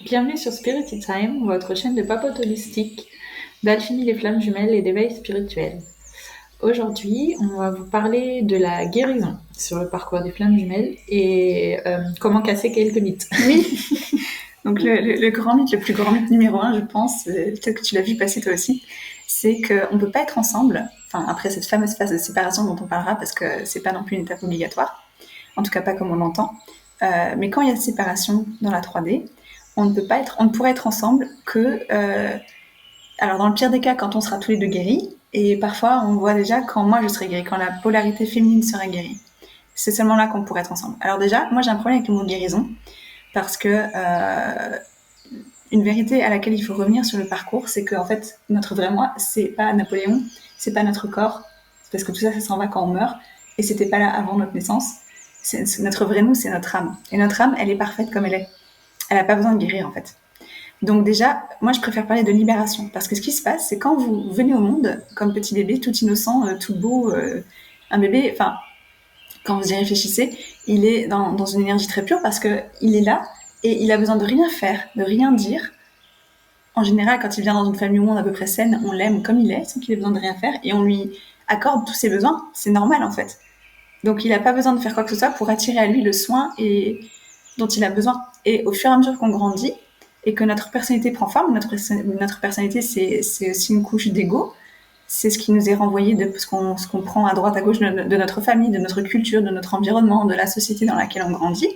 Bienvenue sur Spirit Time, votre chaîne de papote holistique, d'alchimie les flammes jumelles et d'éveil spirituel. Aujourd'hui, on va vous parler de la guérison sur le parcours des flammes jumelles et comment casser quelques mythes. Oui, donc le grand mythe, le plus grand mythe numéro 1, je pense, peut-être que tu l'as vu passer toi aussi, c'est qu'on ne peut pas être ensemble, enfin après cette fameuse phase de séparation dont on parlera, parce que c'est pas non plus une étape obligatoire, en tout cas pas comme on l'entend, mais quand il y a séparation dans la 3D, on ne pourrait être ensemble que, alors dans le pire des cas, quand on sera tous les deux guéris, et parfois on voit déjà quand moi je serai guérie, quand la polarité féminine sera guérie. C'est seulement là qu'on pourrait être ensemble. Alors déjà, moi j'ai un problème avec le mot guérison, parce que une vérité à laquelle il faut revenir sur le parcours, c'est que en fait, notre vrai moi, c'est pas Napoléon, c'est pas notre corps, parce que tout ça, ça s'en va quand on meurt, et c'était pas là avant notre naissance. Notre vrai nous, c'est notre âme. Et notre âme, elle est parfaite comme elle est. Elle a pas besoin de guérir, en fait. Donc déjà, moi, je préfère parler de libération, parce que ce qui se passe, c'est quand vous venez au monde, comme petit bébé, tout innocent, tout beau, un bébé, enfin, quand vous y réfléchissez, il est dans une énergie très pure, parce que il est là, et il a besoin de rien faire, de rien dire. En général, quand il vient dans une famille où on est à peu près saine, on l'aime comme il est, sans qu'il ait besoin de rien faire, et on lui accorde tous ses besoins. C'est normal, en fait. Donc, il n'a pas besoin de faire quoi que ce soit pour attirer à lui le soin dont il a besoin. Et au fur et à mesure qu'on grandit, et que notre personnalité prend forme, notre personnalité, c'est aussi une couche d'ego. C'est ce qui nous est renvoyé de ce qu'on prend à droite, à gauche de notre famille, de notre culture, de notre environnement, de la société dans laquelle on grandit.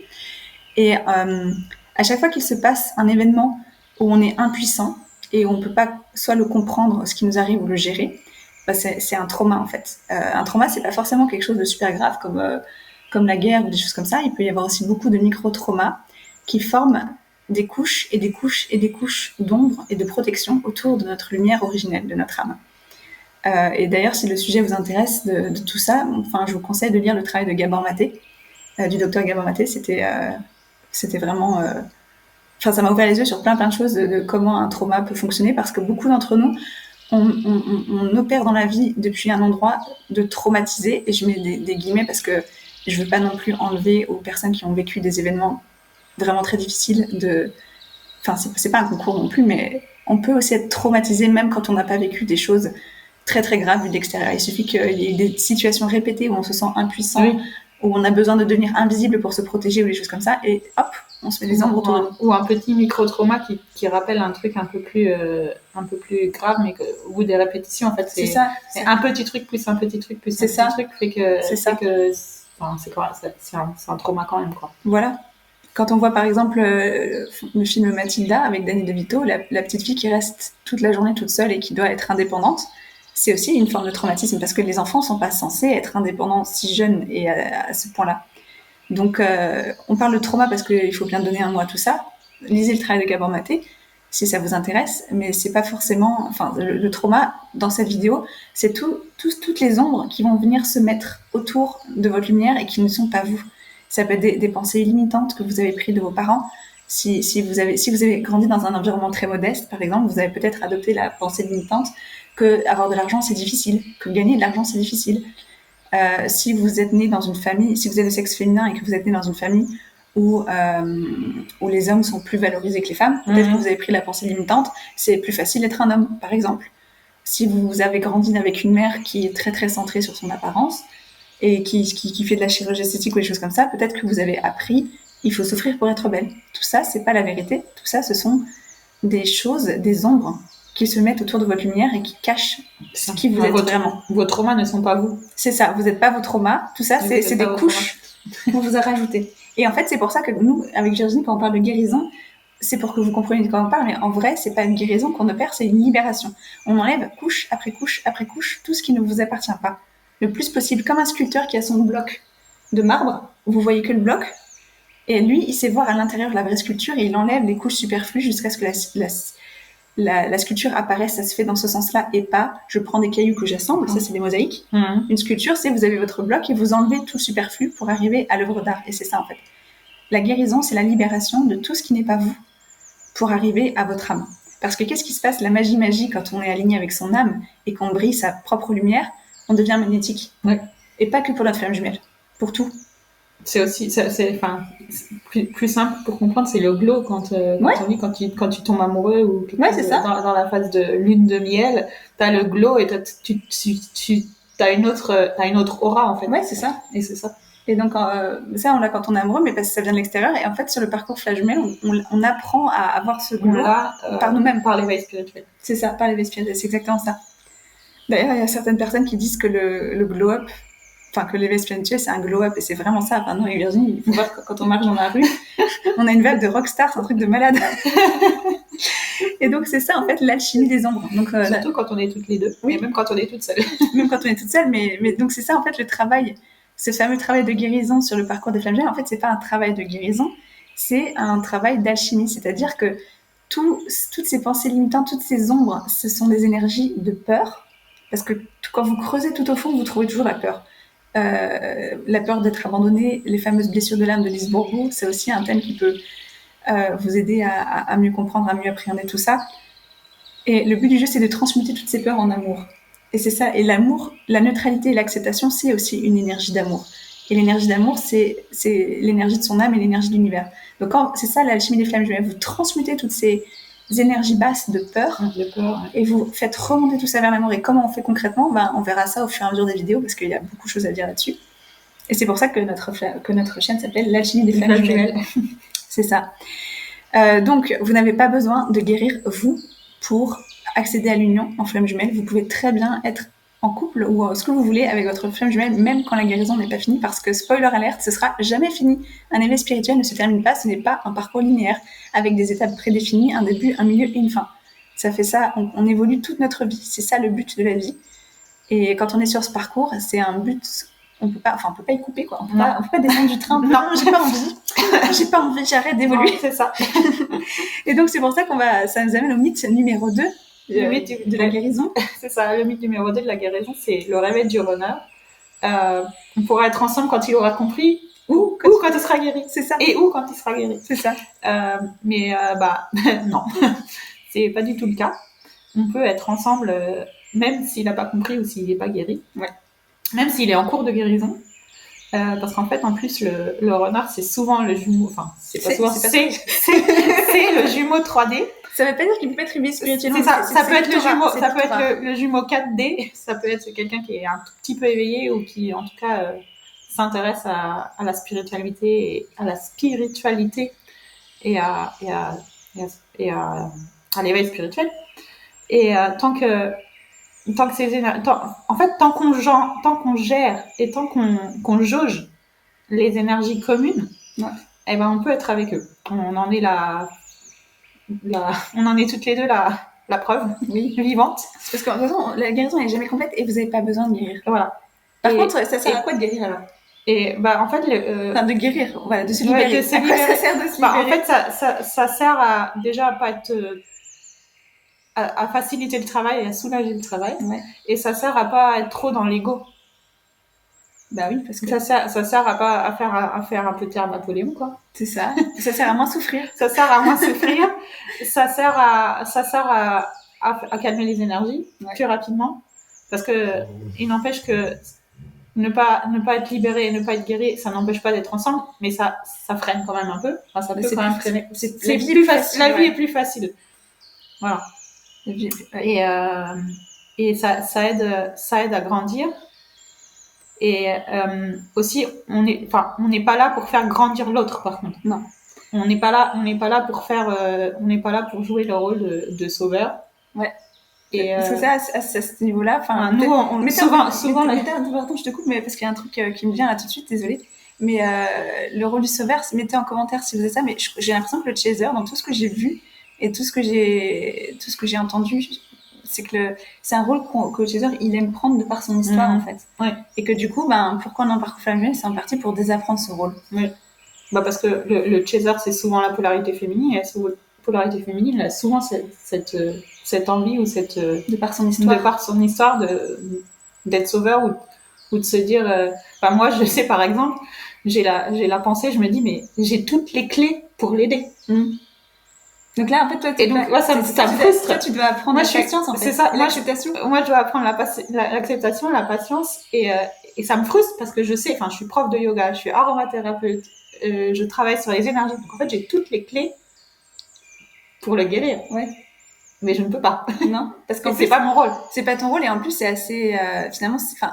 Et à chaque fois qu'il se passe un événement où on est impuissant et où on ne peut pas soit le comprendre, ce qui nous arrive, ou le gérer, bah c'est un trauma en fait. Un trauma, c'est pas forcément quelque chose de super grave comme la guerre ou des choses comme ça. Il peut y avoir aussi beaucoup de micro-traumas qui forment des couches et des couches et des couches d'ombre et de protection autour de notre lumière originelle, de notre âme. Et d'ailleurs, si le sujet vous intéresse de tout ça, enfin, je vous conseille de lire le travail de Gabor Maté, du docteur Gabor Maté. C'était vraiment... Enfin, ça m'a ouvert les yeux sur plein de choses de comment un trauma peut fonctionner, parce que beaucoup d'entre nous, on opère dans la vie depuis un endroit de traumatisé, et je mets des guillemets parce que je veux pas non plus enlever aux personnes qui ont vécu des événements vraiment très difficiles Enfin, c'est pas un concours non plus, mais on peut aussi être traumatisé même quand on n'a pas vécu des choses très très graves vu de l'extérieur. Il suffit qu'il y ait des situations répétées où on se sent impuissant, oui, où on a besoin de devenir invisible pour se protéger ou des choses comme ça, et hop, on se met des ombres autour de nous. Ou un petit micro-trauma qui rappelle un truc un peu plus grave, mais au bout des répétitions, en fait, c'est ça. C'est un petit truc plus un petit truc plus un petit truc fait que c'est un trauma quand même, quoi. Voilà. Quand on voit par exemple le film Mathilda avec Danny DeVito, la petite fille qui reste toute la journée toute seule et qui doit être indépendante, c'est aussi une forme de traumatisme, parce que les enfants sont pas censés être indépendants si jeunes et à ce point-là. Donc on parle de trauma parce qu'il faut bien donner un mot à tout ça. Lisez le travail de Gabor Maté si ça vous intéresse, mais c'est pas forcément... Enfin, le trauma, dans cette vidéo, c'est toutes les ombres qui vont venir se mettre autour de votre lumière et qui ne sont pas vous. Ça peut être des pensées limitantes que vous avez prises de vos parents. Si vous avez grandi dans un environnement très modeste, par exemple, vous avez peut-être adopté la pensée limitante que avoir de l'argent, c'est difficile, que gagner de l'argent, c'est difficile. Si vous êtes né dans une famille, si vous êtes de sexe féminin et que vous êtes né dans une famille où les hommes sont plus valorisés que les femmes, peut-être que vous avez pris la pensée limitante, c'est plus facile d'être un homme, par exemple. Si vous avez grandi avec une mère qui est très très centrée sur son apparence et qui fait de la chirurgie esthétique ou des choses comme ça, peut-être que vous avez appris il faut souffrir pour être belle. Tout ça, c'est pas la vérité. Tout ça, ce sont des choses, des ombres qui se mettent autour de votre lumière et qui cachent ce qui vous êtes vraiment. Vos traumas ne sont pas vous. C'est ça, vous n'êtes pas vos traumas. Tout ça, c'est des couches qu'on vous a rajoutées. Et en fait, c'est pour ça que nous, avec Virginie, quand on parle de guérison, c'est pour que vous compreniez de quoi on parle, mais en vrai, c'est pas une guérison qu'on opère, c'est une libération. On enlève couche après couche après couche tout ce qui ne vous appartient pas. Le plus possible, comme un sculpteur qui a son bloc de marbre, vous voyez que le bloc, et lui, il sait voir à l'intérieur la vraie sculpture et il enlève les couches superflues jusqu'à ce que la sculpture apparaisse. Ça se fait dans ce sens-là et pas je prends des cailloux que j'assemble, ça c'est des mosaïques. Une sculpture, c'est vous avez votre bloc et vous enlevez tout le superflu pour arriver à l'œuvre d'art, et c'est ça en fait. La guérison, c'est la libération de tout ce qui n'est pas vous pour arriver à votre âme. Parce que qu'est-ce qui se passe? La magie, quand on est aligné avec son âme et qu'on brille sa propre lumière, on devient magnétique. Ouais. Et pas que pour notre flamme jumelle, pour tout. c'est aussi, plus simple pour comprendre, c'est le glow quand on dit quand tu tombes amoureux ou c'est ça. Dans la phase de lune de miel, t'as le glow et t'as une autre aura en fait. Ouais, c'est ça. Et c'est ça. Et donc, ça, on l'a quand on est amoureux, mais parce que ça vient de l'extérieur. Et en fait, sur le parcours flamme jumelle, on apprend à avoir ce glow par nous-mêmes, par l'éveil spirituel. C'est ça, par l'éveil spirituel, c'est exactement ça. D'ailleurs, il y a certaines personnes qui disent que le glow-up, enfin que l'éveil spirituel, c'est un glow-up, et c'est vraiment ça. Enfin, nous, et Virginie, il faut voir que quand on marche dans la rue, on a une vague de rockstar, c'est un truc de malade. Et donc, c'est ça, en fait, l'alchimie des ombres. Donc, surtout quand on est toutes les deux, et même quand on est toute seule. Même quand on est toute seule, mais donc c'est ça, en fait, le travail, ce fameux travail de guérison sur le parcours des flammes jumelles. En fait, c'est pas un travail de guérison, c'est un travail d'alchimie, c'est-à-dire que toutes ces pensées limitantes, toutes ces ombres, ce sont des énergies de peur, parce que quand vous creusez tout au fond, vous trouvez toujours la peur. La peur d'être abandonné, les fameuses blessures de l'âme de Lise Bourbeau, c'est aussi un thème qui peut vous aider à mieux comprendre, à mieux appréhender tout ça. Et le but du jeu, c'est de transmuter toutes ces peurs en amour. Et c'est ça. Et l'amour, la neutralité et l'acceptation, c'est aussi une énergie d'amour. Et l'énergie d'amour, c'est l'énergie de son âme et l'énergie de l'univers. Donc, c'est ça l'alchimie des flammes jumelles. Vous transmutez toutes ces énergies basses de peur, et vous faites remonter tout ça vers l'amour. Et comment on fait concrètement? On verra ça au fur et à mesure des vidéos, parce qu'il y a beaucoup de choses à dire là-dessus. Et c'est pour ça que notre chaîne s'appelle l'alchimie des flammes jumelles. C'est ça. Donc, vous n'avez pas besoin de guérir, vous, pour accéder à l'union en flamme jumelle. Vous pouvez très bien être en couple ou ce que vous voulez avec votre flamme jumelle, même quand la guérison n'est pas finie, parce que, spoiler alerte, ce sera jamais fini. Un éveil spirituel ne se termine pas, ce n'est pas un parcours linéaire, avec des étapes prédéfinies, un début, un milieu et une fin. Ça fait ça, on évolue toute notre vie, c'est ça le but de la vie. Et quand on est sur ce parcours, c'est un but, on peut pas y couper, quoi. On peut pas descendre du train. Non, j'ai pas envie, j'arrête d'évoluer. Non, c'est ça. Et donc, c'est pour ça ça nous amène au mythe numéro 2 de la guérison. C'est ça, le mythe numéro 2 de la guérison, c'est le réveil du runner. On pourra être ensemble quand il aura compris, ou quand il sera guéri. C'est ça. Et où quand il sera guéri. C'est ça. Mais non, c'est pas du tout le cas. On peut être ensemble, même s'il n'a pas compris ou s'il n'est pas guéri. Ouais. Même s'il est en cours de guérison. Parce qu'en fait, en plus, le renard, c'est souvent le jumeau. Enfin, c'est le jumeau 3D. Ça veut pas dire qu'il peut être éveillé spirituellement. C'est ça. Ça peut être le jumeau. Ça peut être le jumeau 4D. Ça peut être quelqu'un qui est un tout petit peu éveillé ou qui, en tout cas, s'intéresse à la spiritualité et à l'éveil spirituel. Et tant que tant qu'on gère et tant qu'on jauge les énergies communes, et ben on peut être avec eux. On en est on en est toutes les deux la preuve, vivante. Parce que de toute façon, la guérison n'est jamais complète et vous n'avez pas besoin de guérir. Voilà. Par contre, ça sert à quoi de guérir alors? Et en fait, de guérir, voilà, de se libérer. À quoi ça sert de se libérer? En fait, ça sert à déjà à pas être à faciliter le travail et à soulager le travail. Ouais. Et ça sert à pas être trop dans l'ego. Bah oui, parce que ça sert à faire un peu taire Napoléon, quoi. C'est ça. Ça sert à moins souffrir. Ça sert à moins souffrir. Ça sert à calmer les énergies plus rapidement. Parce que il n'empêche que ne pas être libéré et ne pas être guéri, ça n'empêche pas d'être ensemble, mais ça freine quand même un peu. Enfin, ça peut quand même freiner. La vie est plus facile. Voilà. Et ça aide à grandir. Et aussi, on n'est pas là pour faire grandir l'autre, par contre. Non. On n'est pas là pour jouer le rôle de sauveur. Ouais. Et parce que ça, à ce niveau-là, nous, on souvent, pardon, je te coupe, mais parce qu'il y a un truc qui me vient là tout de suite, désolée. Mais le rôle du sauveur, mettez en commentaire si vous êtes ça. Mais j'ai l'impression que le chaser, dans tout ce que j'ai vu et tout ce que j'ai entendu, c'est que c'est un rôle que le chaser, il aime prendre de par son histoire, en fait. Ouais. Et que du coup, pourquoi on en parcourt flamme jumelle, c'est en partie pour désapprendre ce rôle. Oui. Parce que le chaser, c'est souvent la polarité féminine, et la polarité féminine, elle a souvent cette envie ou de par son histoire d'être sauveur ou de se dire moi je sais, par exemple, j'ai la pensée, je me dis mais j'ai toutes les clés pour l'aider. Donc là, en fait, toi, ça me frustre. Toi, tu dois apprendre la patience, en fait. C'est ça. L'acceptation. Moi, je dois apprendre l'acceptation, la patience, et et ça me frustre parce que je sais, enfin, je suis prof de yoga, je suis aromathérapeute, je travaille sur les énergies. Donc, en fait, j'ai toutes les clés pour le guérir. Ouais. Mais je ne peux pas. Non, parce qu'en Et plus, c'est pas mon rôle. c'est pas ton rôle et en plus, c'est assez, finalement, enfin,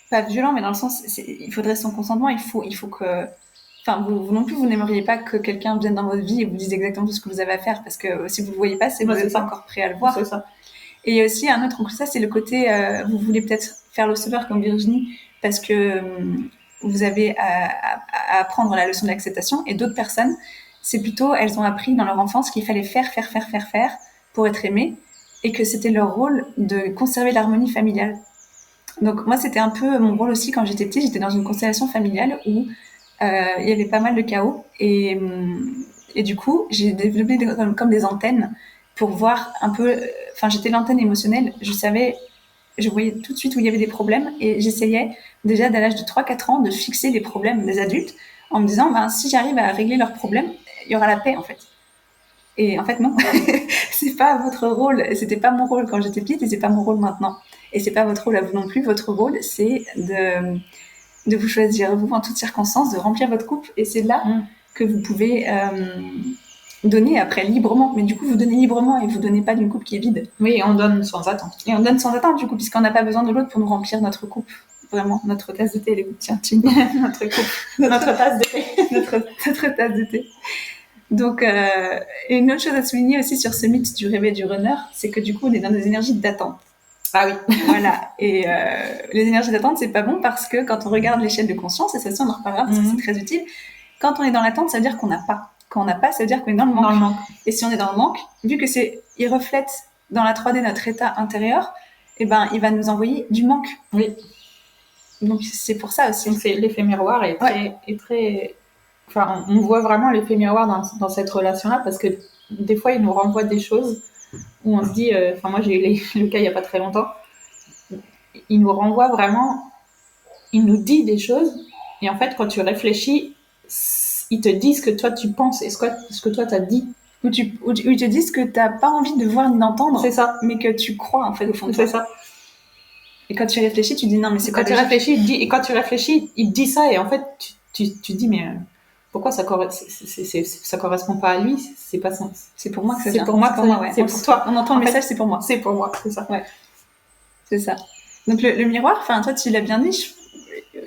pas violent, mais dans le sens, il faudrait son consentement, il faut que, enfin, vous non plus, vous n'aimeriez pas que quelqu'un vienne dans votre vie et vous dise exactement tout ce que vous avez à faire parce que si vous le voyez pas, c'est que vous n'êtes pas encore prêt à le voir. C'est ça. Et il y a aussi un autre, donc ça, c'est le côté, vous voulez peut-être faire le sauveur comme Virginie parce que vous avez à apprendre la leçon de l'acceptation et d'autres personnes, c'est plutôt, elles ont appris dans leur enfance qu'il fallait faire pour être aimé et que c'était leur rôle de conserver l'harmonie familiale. Donc moi, c'était un peu mon rôle aussi quand j'étais petite. J'étais dans une constellation familiale où il y avait pas mal de chaos et du coup, j'ai développé comme des antennes pour voir un peu. Enfin, j'étais l'antenne émotionnelle. Je voyais tout de suite où il y avait des problèmes et j'essayais déjà dès l'âge de 3-4 ans de fixer les problèmes des adultes en me disant, ben, si j'arrive à régler leurs problèmes, il y aura la paix en fait. Et en fait, non, c'est pas votre rôle. C'était pas mon rôle quand j'étais petite et c'est pas mon rôle maintenant. Et c'est pas votre rôle à vous non plus. Votre rôle, c'est de vous choisir, vous, en toutes circonstances, de remplir votre coupe. Et c'est là que vous pouvez donner après librement. Mais du coup, vous donnez librement et vous donnez pas d'une coupe qui est vide. Oui, et on donne sans attente. Et on donne sans attente, du coup, puisqu'on n'a pas besoin de l'autre pour nous remplir notre coupe. Vraiment, notre tasse de thé, elle est où? Tiens, notre coupe. Notre tasse de thé. notre tasse de thé. Donc, une autre chose à souligner aussi sur ce mythe du réveil du runner, c'est que du coup, on est dans des énergies d'attente. Ah oui. Voilà. Et les énergies d'attente, c'est pas bon parce que quand on regarde l'échelle de conscience, et ça aussi on en reparlera parce que c'est très utile, quand on est dans l'attente, ça veut dire qu'on n'a pas. Quand on n'a pas, ça veut dire qu'on est dans le manque. Et si on est dans le manque, vu que il reflète dans la 3D notre état intérieur, eh ben, il va nous envoyer du manque. Oui. Donc, c'est pour ça aussi. Donc, c'est l'effet miroir est très... Enfin, on voit vraiment l'effet miroir dans cette relation-là parce que des fois, il nous renvoie des choses où on se dit... Enfin, moi, j'ai eu le cas il n'y a pas très longtemps. Il nous renvoie vraiment... Il nous dit des choses et en fait, quand tu réfléchis, ils te disent ce que toi, tu penses et ce que toi, tu as dit. Ou ils te disent que tu n'as pas envie de voir ni d'entendre. C'est ça. Mais que tu crois, en fait, au fond de toi. C'est ça. Et quand tu réfléchis, tu dis non, mais c'est quand pas tu réfléchis, quand tu réfléchis, il te dit ça et en fait, tu dis mais pourquoi ça correspond pas à lui? C'est pas ça. C'est pour moi que ça vient. C'est pour moi, ouais. C'est pour toi. On entend le message, c'est pour moi. C'est pour moi, c'est ça. Ouais. C'est ça. Donc le miroir, enfin toi tu l'as bien dit.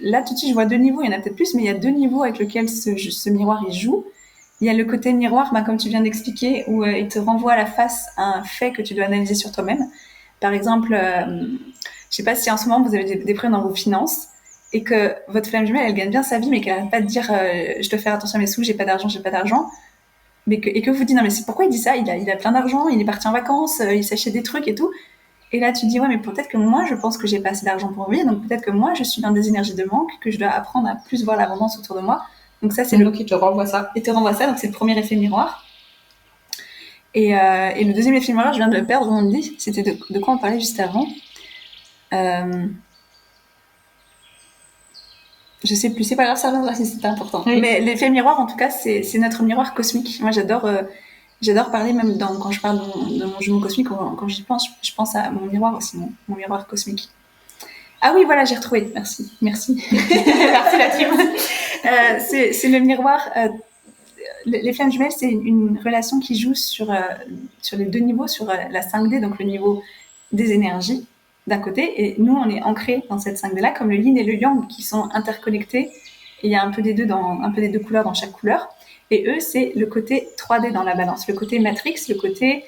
Là tout de suite je vois deux niveaux. Il y en a peut-être plus, mais il y a deux niveaux avec lesquels ce miroir il joue. Il y a le côté miroir, comme tu viens d'expliquer, où il te renvoie à la face un fait que tu dois analyser sur toi-même. Par exemple, je sais pas si en ce moment vous avez des problèmes dans vos finances et que votre flamme jumelle elle gagne bien sa vie, mais qu'elle n'arrête pas de dire je dois faire attention à mes sous, j'ai pas d'argent. Et que vous dites non mais c'est pourquoi il dit ça, il a plein d'argent, il est parti en vacances, il s'achète des trucs et tout. Et là tu dis ouais mais peut-être que moi je pense que j'ai pas assez d'argent pour vivre, donc peut-être que moi je suis dans des énergies de manque, que je dois apprendre à plus voir l'abondance autour de moi. Donc ça c'est le qui te renvoie ça. Et te renvoie ça, donc c'est le premier effet miroir. Et le deuxième effet miroir, je viens de le perdre, on me dit, c'était de quoi on parlait juste avant. Je sais plus, c'est pas grave, ça reviendra si c'était important. Oui. Mais l'effet miroir, en tout cas, c'est notre miroir cosmique. Moi, j'adore parler, même quand je parle de mon jumeau cosmique, quand j'y pense, je pense à mon miroir aussi, mon miroir cosmique. Ah oui, voilà, j'ai retrouvé. Merci. Merci la team. C'est le miroir. Les flammes jumelles, c'est une relation qui joue sur les deux niveaux, sur la 5D, donc le niveau des énergies d'un côté, et nous on est ancrés dans cette 5D là comme le yin et le yang qui sont interconnectés, et il y a un peu des deux couleurs dans chaque couleur, et eux c'est le côté 3D dans la balance, le côté matrix, le côté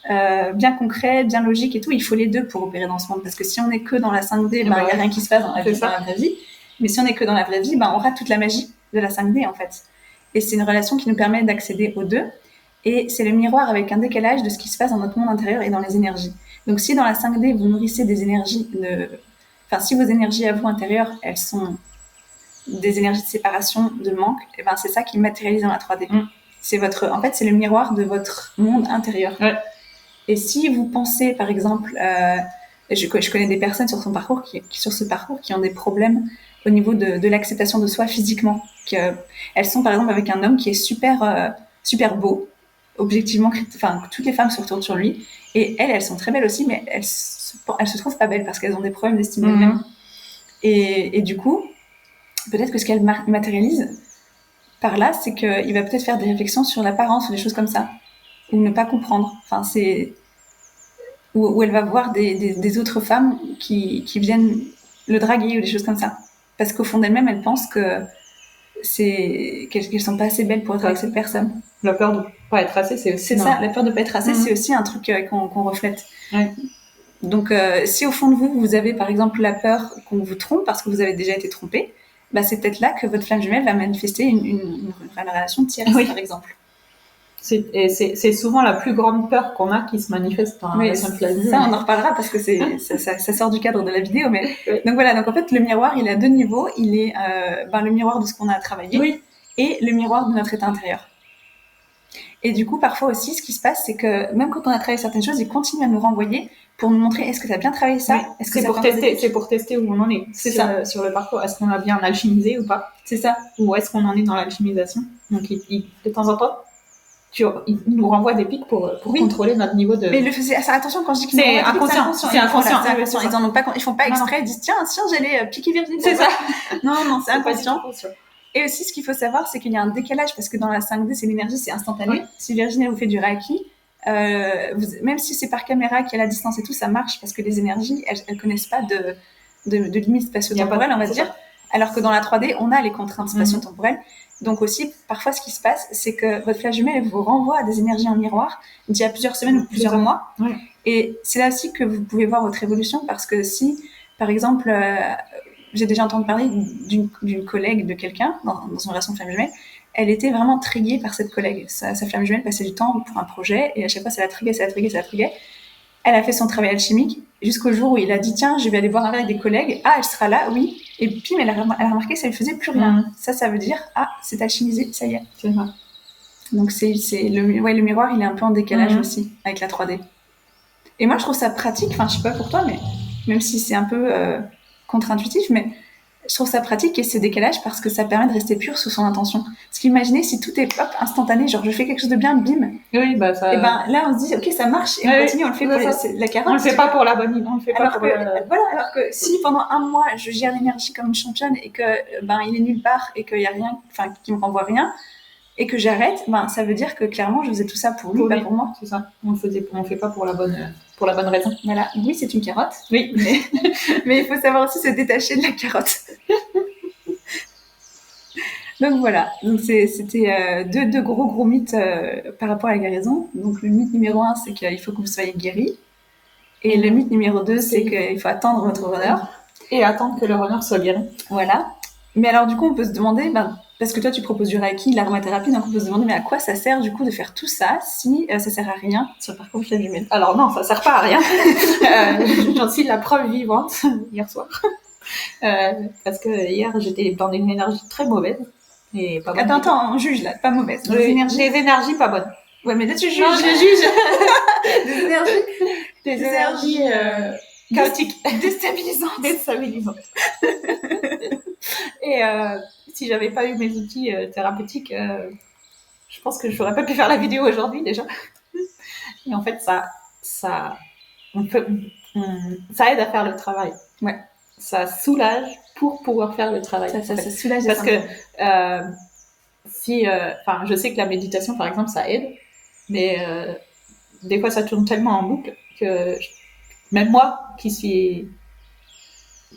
bien concret, bien logique et tout. Il faut les deux pour opérer dans ce monde, parce que si on est que dans la 5D, il y a rien qui se passe dans la vraie vie, mais si on est que dans la vraie vie, on rate toute la magie de la 5D en fait. Et c'est une relation qui nous permet d'accéder aux deux, et c'est le miroir avec un décalage de ce qui se passe dans notre monde intérieur et dans les énergies. Donc si dans la 5D, vous nourrissez des énergies si vos énergies à vous intérieures, elles sont des énergies de séparation, de manque, et c'est ça qui matérialise dans la 3D. C'est c'est le miroir de votre monde intérieur. Ouais. Et si vous pensez, par exemple, je connais des personnes sur ce parcours qui ont des problèmes au niveau de l'acceptation de soi physiquement. Elles sont par exemple avec un homme qui est super beau, objectivement, toutes les femmes se retournent sur lui, et elles sont très belles aussi, mais elles se trouvent pas belles parce qu'elles ont des problèmes d'estime d'elles-mêmes. Et du coup, peut-être que ce qu'elle matérialise par là, c'est qu'il va peut-être faire des réflexions sur l'apparence ou des choses comme ça, ou ne pas comprendre. Enfin, c'est où elle va voir des autres femmes qui viennent le draguer ou des choses comme ça. Parce qu'au fond d'elle-même, elle pense que qu'elles sont pas assez belles pour être avec cette personne. La peur de pas être assez, c'est aussi... C'est ça, la peur de pas être assez, c'est aussi un truc qu'on reflète. Ouais. Donc, si au fond de vous, vous avez par exemple la peur qu'on vous trompe parce que vous avez déjà été trompé, bah, c'est peut-être là que votre flamme jumelle va manifester une relation tierce, par exemple. C'est souvent la plus grande peur qu'on a qui se manifeste dans la flamme jumelle. Ça, on en reparlera parce que ça sort du cadre de la vidéo. Mais donc voilà, donc en fait, le miroir, il a 2 niveaux. Il est le miroir de ce qu'on a travaillé et le miroir de notre état intérieur. Et du coup, parfois aussi, ce qui se passe, c'est que même quand on a travaillé certaines choses, il continue à nous renvoyer pour nous montrer est-ce que tu as bien travaillé ça. Est-ce que c'est pour tester où on en est. C'est ça sur le parcours. Est-ce qu'on a bien alchimisé ou pas? C'est ça. Ou est-ce qu'on en est dans l'alchimisation? Donc, de temps en temps, il nous renvoie des pics pour contrôler notre niveau de... Mais attention, quand je dis qu'ils c'est inconscient. C'est inconscient. Ils font pas exprès, ils disent tiens, j'allais piquer Virginie. C'est ça. Non, c'est inconscient. Et aussi, ce qu'il faut savoir, c'est qu'il y a un décalage parce que dans la 5D, c'est l'énergie, c'est instantané. Si Virginie vous fait du Reiki, même si c'est par caméra qu'il y a la distance et tout, ça marche parce que les énergies, elles connaissent pas de limites spatio-temporelles, on va dire. Alors que dans la 3D, on a les contraintes spatio-temporelles. Donc aussi, parfois, ce qui se passe, c'est que votre flamme jumelle vous renvoie à des énergies en miroir d'il y a plusieurs semaines ou plusieurs mois. Ouais. Et c'est là aussi que vous pouvez voir votre évolution parce que si, par exemple, j'ai déjà entendu parler d'une collègue de quelqu'un dans son relation de flamme jumelle, elle était vraiment triguée par cette collègue. Sa flamme jumelle passait du temps pour un projet et à chaque fois, ça la triguait. Elle a fait son travail alchimique jusqu'au jour où il a dit tiens, je vais aller boire un verre avec des collègues. Ah, elle sera là, oui. Et puis, elle a remarqué que ça lui faisait plus rien. Ça veut dire ah, c'est alchimisé, ça y est. C'est vrai. Donc le miroir, il est un peu en décalage aussi avec la 3D. Et moi, je trouve ça pratique. Enfin, je sais pas pour toi, mais même si c'est un peu contre-intuitif, mais je trouve ça pratique et ce décalage parce que ça permet de rester pur sous son intention. Parce qu'imaginez si tout est instantané, genre je fais quelque chose de bien, bim. Oui, bah ça. Et ben là, on se dit ok, ça marche et on continue, on le fait pour la carotte. On le fait pas pour la bonne idée, on le fait pas pour alors que si pendant un mois je gère l'énergie comme une championne et que il est nulle part et qu'il y a rien, enfin qu'il me renvoie rien et que j'arrête, ça veut dire que clairement je faisais tout ça pour lui, pas pour moi. C'est ça. On fait pas pour la bonne raison. Voilà. Oui, c'est une carotte. Oui, mais il faut savoir aussi se détacher de la carotte. Donc voilà. Donc c'était deux gros mythes par rapport à la guérison. Donc le mythe numéro 1, c'est qu'il faut que vous soyez guéri. Et le mythe numéro 2, c'est qu'il faut attendre votre runner. Et attendre que le runner soit guéri. Voilà. Mais alors du coup, on peut se demander, parce que toi tu proposes du Reiki, de l'aromathérapie, donc on peut se demander mais à quoi ça sert du coup de faire tout ça si ça sert à rien sur le parcours de flamme jumelle? Alors non, ça sert pas à rien. J'en suis la preuve vivante hier soir. Parce que hier j'étais dans une énergie très mauvaise. Et pas bonne. Attends, on juge là, pas mauvaise. Des énergies pas bonnes. Ouais, mais là tu juges. Non, je juge. Des énergies chaotiques. Déstabilisantes. Et si j'avais pas eu mes outils thérapeutiques, je pense que je n'aurais pas pu faire la vidéo aujourd'hui déjà. Et en fait, ça aide à faire le travail. Ouais. Ça soulage pour pouvoir faire le travail. Ça soulage. Parce que je sais que la méditation, par exemple, ça aide, mais des fois, ça tourne tellement en boucle que même moi, qui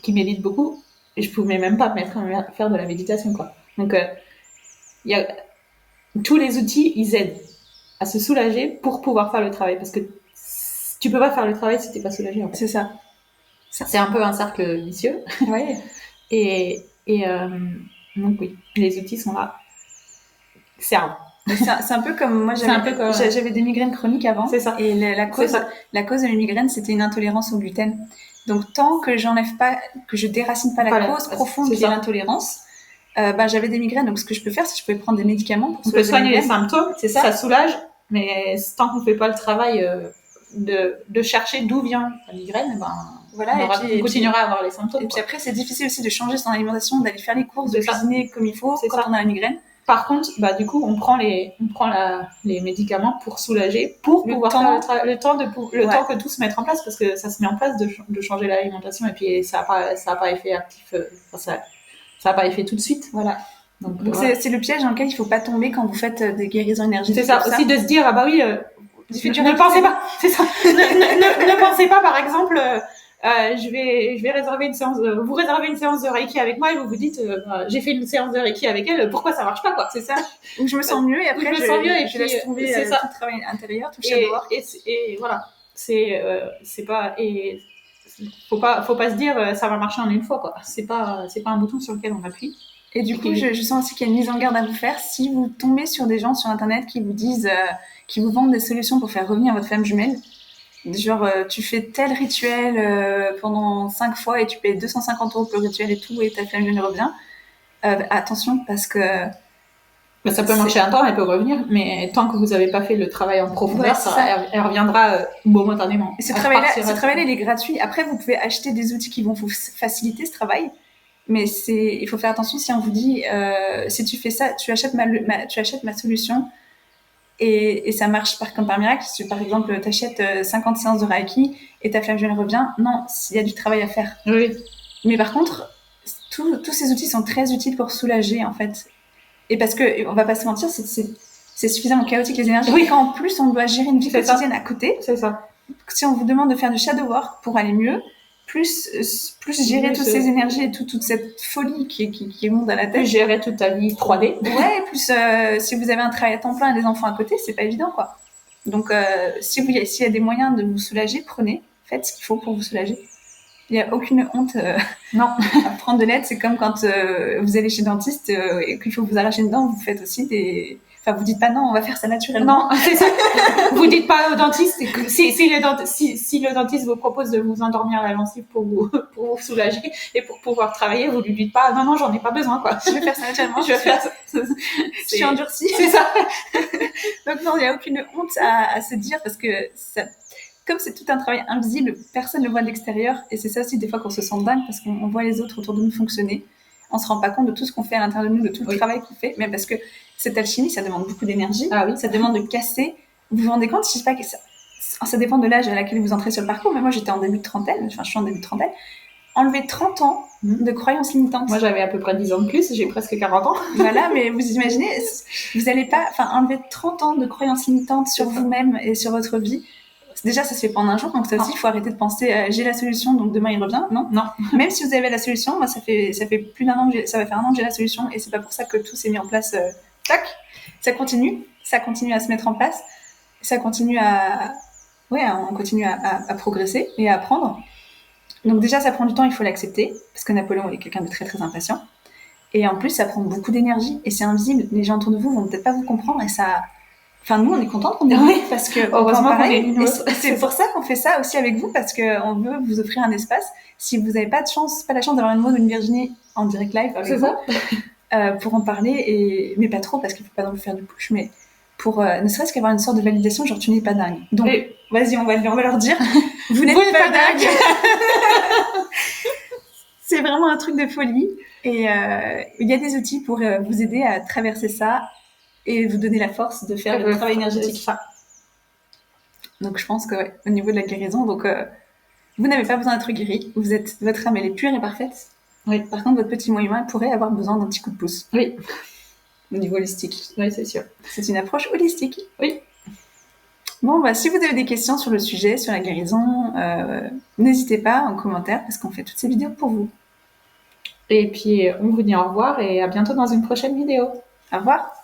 médite beaucoup, je pouvais même pas me mettre à faire de la méditation, quoi. Donc, tous les outils, ils aident à se soulager pour pouvoir faire le travail, parce que tu peux pas faire le travail si t'es pas soulagé, en fait. C'est ça. C'est un peu un cercle vicieux. Ouais. Et donc oui, les outils sont là. C'est un peu comme moi, j'avais des migraines chroniques avant. C'est ça. Et la cause de mes migraines, c'était une intolérance au gluten. Donc tant que je déracine pas la cause profonde qui est l'intolérance, j'avais des migraines. Donc ce que je peux faire, c'est que je peux prendre des médicaments pour soigner les symptômes. C'est ça soulage. Mais tant qu'on fait pas le travail de chercher d'où vient la migraine, on continuera à avoir les symptômes. Et puis après, c'est difficile aussi de changer son alimentation, d'aller faire les courses, de cuisiner comme il faut quand on a la migraine. Par contre, du coup, on prend les médicaments pour soulager, pour pouvoir faire le temps que tout se mette en place, parce que ça se met en place de changer l'alimentation, et puis ça a pas effet actif, ça a pas effet tout de suite. Voilà. Donc c'est le piège dans lequel il faut pas tomber quand vous faites des guérisons énergétiques. C'est ça, aussi de se dire, ne pensez pas, c'est ça. ne pensez pas, par exemple, je vais réserver une séance, vous réservez une séance de Reiki avec moi et vous vous dites, j'ai fait une séance de Reiki avec elle, pourquoi ça marche pas, quoi, c'est ça. Ou je me sens mieux et après je laisse tomber tout le travail intérieur, tout shadow work. Et voilà, c'est pas, et faut pas se dire, ça va marcher en une fois, quoi. C'est pas un bouton sur lequel on appuie. Et du coup, je sens aussi qu'il y a une mise en garde à vous faire si vous tombez sur des gens sur internet qui vous disent, qui vous vendent des solutions pour faire revenir votre flamme jumelle. Genre, tu fais tel rituel pendant 5 fois et tu payes 250 € pour le rituel et tout, et ta flamme jumelle revient. Attention, parce que... ça peut marcher un temps, elle peut revenir, mais tant que vous n'avez pas fait le travail en profondeur, elle reviendra momentanément. Et ce travail-là, il est gratuit. Après, vous pouvez acheter des outils qui vont vous faciliter ce travail. Mais il faut faire attention si on vous dit, si tu fais ça, tu achètes ma solution et ça marche comme par miracle. Si par exemple, tu achètes 50 séances de Reiki et ta flamme jumelle revient, non, il y a du travail à faire. Oui. Mais par contre, tous ces outils sont très utiles pour soulager, en fait. Et parce que, on va pas se mentir, c'est suffisamment chaotique les énergies. Oui. Quand en plus, on doit gérer une vie quotidienne à côté. C'est ça. Si on vous demande de faire du shadow work pour aller mieux, plus gérer toutes ces énergies et toute cette folie qui monte à la tête. Plus gérer toute ta vie 3D. Ouais, plus si vous avez un travail à temps plein et des enfants à côté, c'est pas évident, quoi. Donc, s'il y a des moyens de vous soulager, faites ce qu'il faut pour vous soulager. Il n'y a aucune honte non. à prendre de l'aide. C'est comme quand vous allez chez le dentiste et qu'il faut vous arracher une dent, vous faites aussi des... Enfin, vous dites pas non, on va faire ça naturellement. Non, c'est ça. Vous dites pas au dentiste que si le dentiste vous propose de vous endormir la gencive pour vous soulager et pour pouvoir travailler, vous lui dites pas non, j'en ai pas besoin, quoi. Je vais faire ça naturellement. Je vais faire ça. Je suis endurcie. C'est ça. Donc non, il n'y a aucune honte à se dire parce que ça, comme c'est tout un travail invisible, personne ne le voit de l'extérieur et c'est ça aussi des fois qu'on se sent dingue parce qu'on voit les autres autour de nous fonctionner. On se rend pas compte de tout ce qu'on fait à l'intérieur de nous, de tout le travail qu'on fait, mais parce que cette alchimie, ça demande beaucoup d'énergie. Ah oui. Ça demande de casser. Vous vous rendez compte, je sais pas que ça dépend de l'âge à laquelle vous entrez sur le parcours, mais moi j'étais en début de trentaine, enfin je suis en début de trentaine. Enlever 30 ans de croyances limitantes. Moi j'avais à peu près 10 ans de plus, j'ai presque 40 ans. Voilà, mais vous imaginez, vous allez pas, enlever 30 ans de croyances limitantes sur vous-même et sur votre vie. Déjà, ça se fait pas en un jour, donc ça aussi, il faut arrêter de penser j'ai la solution, donc demain il revient. Non. Même si vous avez la solution, moi ça fait plus d'1 an, ça va faire 1 an que j'ai la solution, et c'est pas pour ça que tout s'est mis en place. Tac, ça continue à se mettre en place, ça continue on continue à progresser et à apprendre. Donc déjà, ça prend du temps, il faut l'accepter, parce que Napoléon est quelqu'un de très très impatient. Et en plus, ça prend beaucoup d'énergie et c'est invisible. Les gens autour de vous vont peut-être pas vous comprendre et ça. Enfin, nous, on est contents qu'on ait parce que heureusement qu'on est c'est pour ça qu'on fait ça aussi avec vous, parce qu'on veut vous offrir un espace. Si vous n'avez pas la chance d'avoir une Maud ou une Virginie en direct live avec vous, pour en parler, mais pas trop, parce qu'il faut pas non plus faire du push, mais pour ne serait-ce qu'avoir une sorte de validation, genre tu n'es pas dingue. Donc, vas-y, on va leur dire, vous n'êtes pas dingue. C'est vraiment un truc de folie. Et il y a des outils pour vous aider à traverser ça et vous donner la force de faire le travail énergétique. Donc je pense que au niveau de la guérison, donc vous n'avez pas besoin d'être guéri. Votre âme elle est pure et parfaite. Oui. Par contre, votre petit moi humain pourrait avoir besoin d'un petit coup de pouce. Oui. Au niveau holistique. Oui, c'est sûr. C'est une approche holistique. Oui. Bon, si vous avez des questions sur le sujet, sur la guérison, n'hésitez pas en commentaire parce qu'on fait toutes ces vidéos pour vous. Et puis, on vous dit au revoir et à bientôt dans une prochaine vidéo. Au revoir.